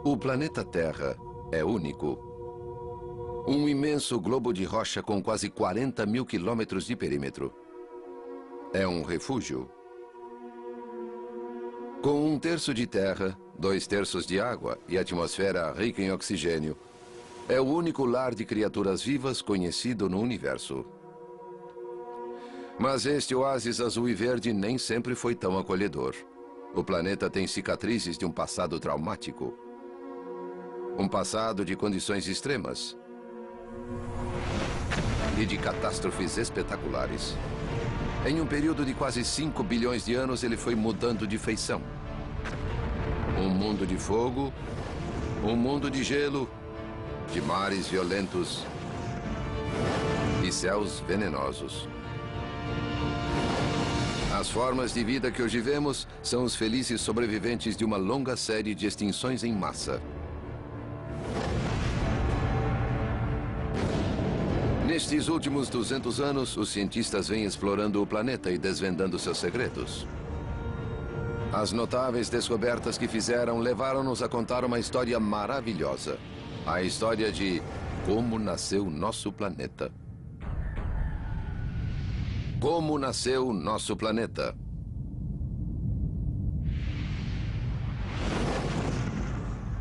O planeta Terra é único. Um imenso globo de rocha com quase 40 mil quilômetros de perímetro. É um refúgio. Com 1/3 de terra, 2/3 de água e atmosfera rica em oxigênio, é o único lar de criaturas vivas conhecido no universo. Mas este oásis azul e verde nem sempre foi tão acolhedor. O planeta tem cicatrizes de um passado traumático. Um passado de condições extremas e de catástrofes espetaculares. Em um período de quase 5 bilhões de anos, ele foi mudando de feição. Um mundo de fogo, um mundo de gelo, de mares violentos e céus venenosos. As formas de vida que hoje vemos são os felizes sobreviventes de uma longa série de extinções em massa. Nestes últimos 200 anos, os cientistas vêm explorando o planeta e desvendando seus segredos. As notáveis descobertas que fizeram levaram-nos a contar uma história maravilhosa. A história de como nasceu nosso planeta. Como nasceu nosso planeta.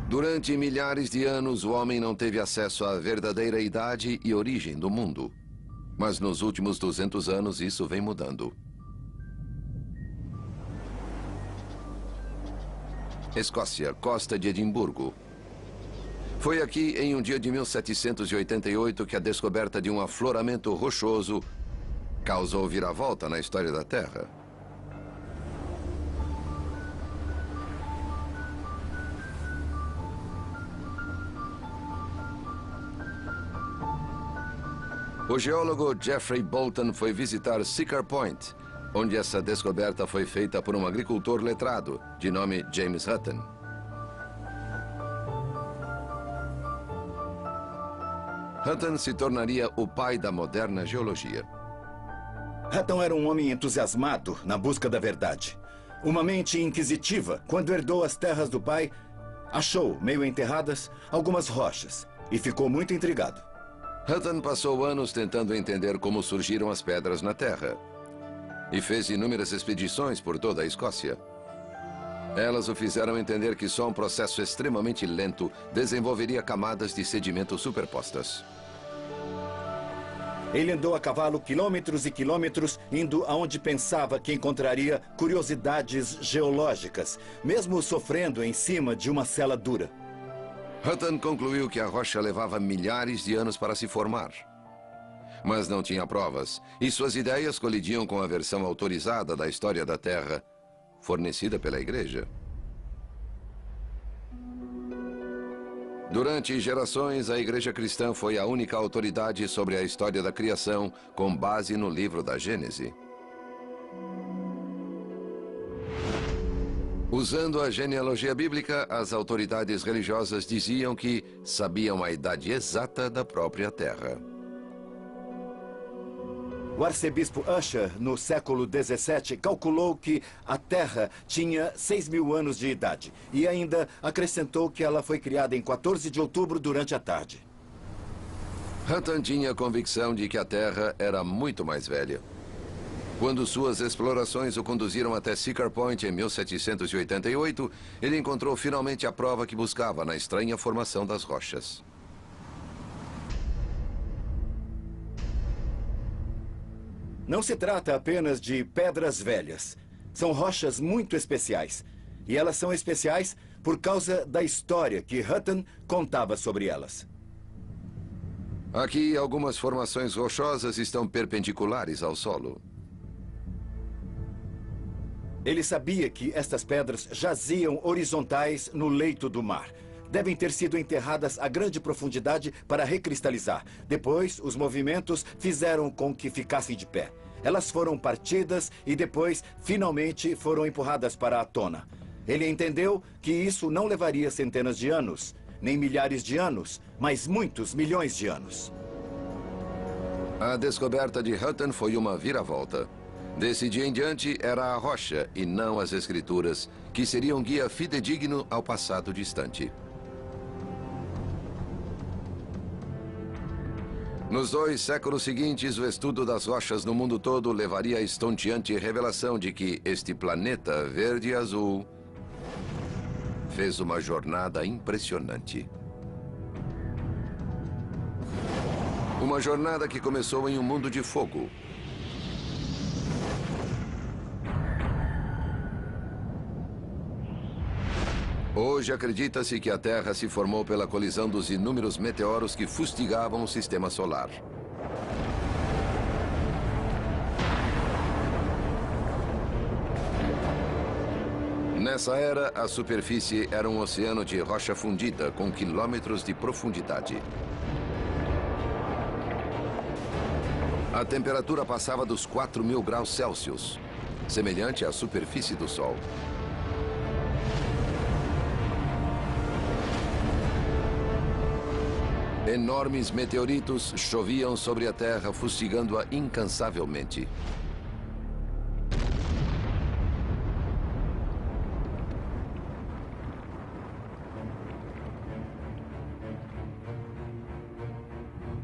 Durante milhares de anos, o homem não teve acesso à verdadeira idade e origem do mundo. Mas nos últimos 200 anos, isso vem mudando. Escócia, costa de Edimburgo. Foi aqui, em um dia de 1788, que a descoberta de um afloramento rochoso causou viravolta na história da Terra. O geólogo Geoffrey Bolton foi visitar Siccar Point, onde essa descoberta foi feita por um agricultor letrado, de nome James Hutton. Hutton se tornaria o pai da moderna geologia. Hutton era um homem entusiasmado na busca da verdade. Uma mente inquisitiva, quando herdou as terras do pai, achou, meio enterradas, algumas rochas e ficou muito intrigado. Hutton passou anos tentando entender como surgiram as pedras na Terra e fez inúmeras expedições por toda a Escócia. Elas o fizeram entender que só um processo extremamente lento desenvolveria camadas de sedimento superpostas. Ele andou a cavalo quilômetros e quilômetros, indo aonde pensava que encontraria curiosidades geológicas, mesmo sofrendo em cima de uma cela dura. Hutton concluiu que a rocha levava milhares de anos para se formar. Mas não tinha provas, e suas ideias colidiam com a versão autorizada da história da Terra, fornecida pela Igreja. Durante gerações, a Igreja Cristã foi a única autoridade sobre a história da criação, com base no livro da Gênese. Usando a genealogia bíblica, as autoridades religiosas diziam que sabiam a idade exata da própria Terra. O arcebispo Usher, no século XVII, calculou que a Terra tinha 6.000 anos de idade e ainda acrescentou que ela foi criada em 14 de outubro durante a tarde. Hutton tinha a convicção de que a Terra era muito mais velha. Quando suas explorações o conduziram até Siccar Point em 1788, ele encontrou finalmente a prova que buscava na estranha formação das rochas. Não se trata apenas de pedras velhas. São rochas muito especiais. E elas são especiais por causa da história que Hutton contava sobre elas. Aqui, algumas formações rochosas estão perpendiculares ao solo. Ele sabia que estas pedras jaziam horizontais no leito do mar. Devem ter sido enterradas a grande profundidade para recristalizar. Depois, os movimentos fizeram com que ficassem de pé. Elas foram partidas e depois, finalmente, foram empurradas para a tona. Ele entendeu que isso não levaria centenas de anos, nem milhares de anos, mas muitos milhões de anos. A descoberta de Hutton foi uma viravolta. Desse dia em diante, era a rocha e não as escrituras que seriam guia fidedigno ao passado distante. Nos 2 séculos seguintes, o estudo das rochas no mundo todo levaria à estonteante revelação de que este planeta verde e azul fez uma jornada impressionante. Uma jornada que começou em um mundo de fogo. Hoje acredita-se que a Terra se formou pela colisão dos inúmeros meteoros que fustigavam o sistema solar. Nessa era, a superfície era um oceano de rocha fundida com quilômetros de profundidade. A temperatura passava dos 4.000 graus Celsius, semelhante à superfície do Sol. Enormes meteoritos choviam sobre a Terra, fustigando-a incansavelmente.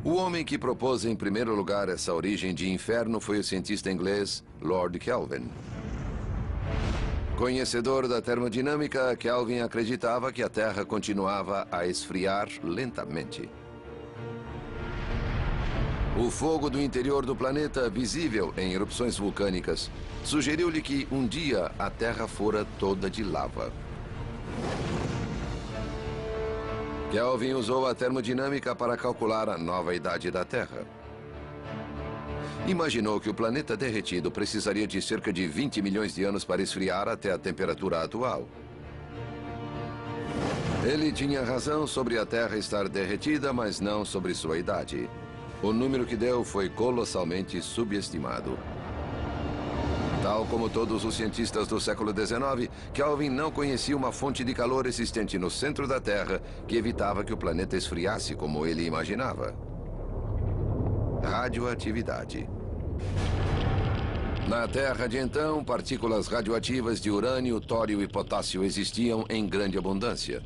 O homem que propôs em primeiro lugar essa origem de inferno foi o cientista inglês Lord Kelvin. Conhecedor da termodinâmica, Kelvin acreditava que a Terra continuava a esfriar lentamente. O fogo do interior do planeta, visível em erupções vulcânicas, sugeriu-lhe que um dia a Terra fora toda de lava. Kelvin usou a termodinâmica para calcular a nova idade da Terra. Imaginou que o planeta derretido precisaria de cerca de 20 milhões de anos para esfriar até a temperatura atual. Ele tinha razão sobre a Terra estar derretida, mas não sobre sua idade. O número que deu foi colossalmente subestimado. Tal como todos os cientistas do século XIX, Kelvin não conhecia uma fonte de calor existente no centro da Terra que evitava que o planeta esfriasse como ele imaginava. Radioatividade. Na Terra de então, partículas radioativas de urânio, tório e potássio existiam em grande abundância.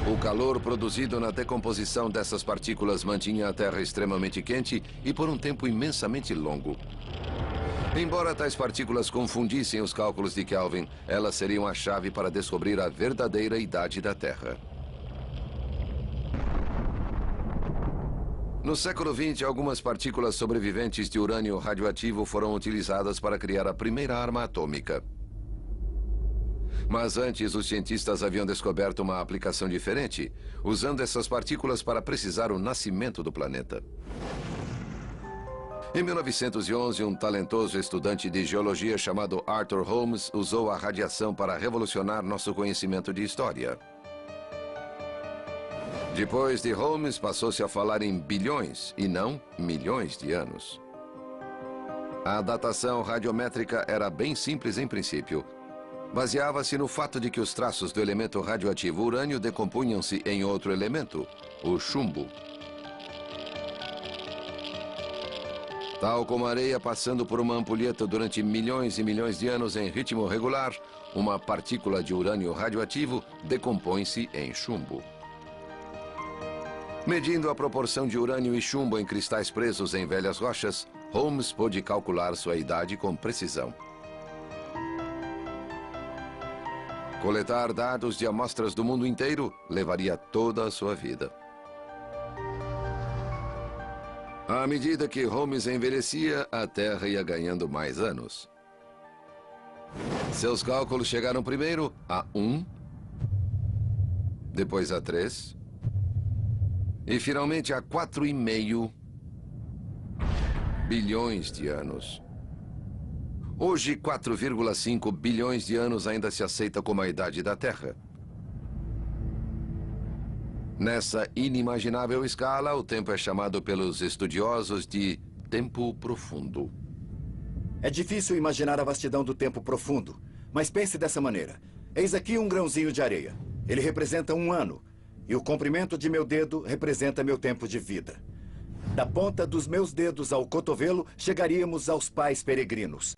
O calor produzido na decomposição dessas partículas mantinha a Terra extremamente quente e por um tempo imensamente longo. Embora tais partículas confundissem os cálculos de Kelvin, elas seriam a chave para descobrir a verdadeira idade da Terra. No século XX, algumas partículas sobreviventes de urânio radioativo foram utilizadas para criar a primeira arma atômica. Mas antes, os cientistas haviam descoberto uma aplicação diferente, usando essas partículas para precisar o nascimento do planeta. Em 1911, um talentoso estudante de geologia chamado Arthur Holmes usou a radiação para revolucionar nosso conhecimento de história. Depois de Holmes, passou-se a falar em bilhões e não milhões de anos. A datação radiométrica era bem simples em princípio. Baseava-se no fato de que os traços do elemento radioativo urânio decompunham-se em outro elemento, o chumbo. Tal como a areia passando por uma ampulheta durante milhões e milhões de anos em ritmo regular, uma partícula de urânio radioativo decompõe-se em chumbo. Medindo a proporção de urânio e chumbo em cristais presos em velhas rochas, Holmes pôde calcular sua idade com precisão. Coletar dados de amostras do mundo inteiro levaria toda a sua vida. À medida que Holmes envelhecia, a Terra ia ganhando mais anos. Seus cálculos chegaram primeiro a 1, depois a 3 e finalmente a 4,5 bilhões de anos. Hoje, 4,5 bilhões de anos ainda se aceita como a idade da Terra. Nessa inimaginável escala, o tempo é chamado pelos estudiosos de tempo profundo. É difícil imaginar a vastidão do tempo profundo, mas pense dessa maneira. Eis aqui um grãozinho de areia. Ele representa um ano, e o comprimento de meu dedo representa meu tempo de vida. Da ponta dos meus dedos ao cotovelo, chegaríamos aos pais peregrinos.